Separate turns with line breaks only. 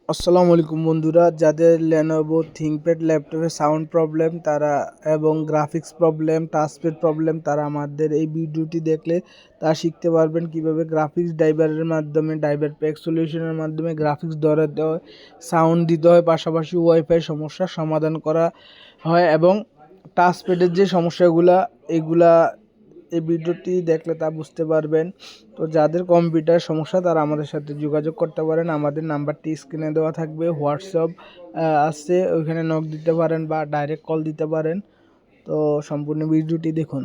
আসসালামু আলাইকুম বন্ধুরা, যাদের Lenovo ThinkPad ল্যাপটপে সাউন্ড প্রবলেম তারা এবং গ্রাফিক্স প্রবলেম, টাচপ্যাড প্রবলেম, তারা আমাদের এই ভিডিওটি দেখলে তা শিখতে পারবেন কিভাবে গ্রাফিক্স ড্রাইভারের মাধ্যমে, ড্রাইভার প্যাক সলিউশনের মাধ্যমে গ্রাফিক্স ধরাতে হয়, সাউন্ড দিতে হয়, পাশাপাশি ওয়াইফাই সমস্যার সমাধান করা হয় এবং টাচপ্যাডের যে সমস্যাগুলা এগুলা এই ভিডিওটি দেখলে তা বুঝতে পারবেন। তো যাদের কম্পিউটার সমস্যা তারা আমাদের সাথে যোগাযোগ করতে পারেন। আমাদের নাম্বারটি স্ক্রিনে দেওয়া থাকবে, হোয়াটসঅ্যাপ আছে, ওইখানে নক দিতে পারেন বা ডাইরেক্ট কল দিতে পারেন। তো সম্পূর্ণ ভিডিওটি দেখুন।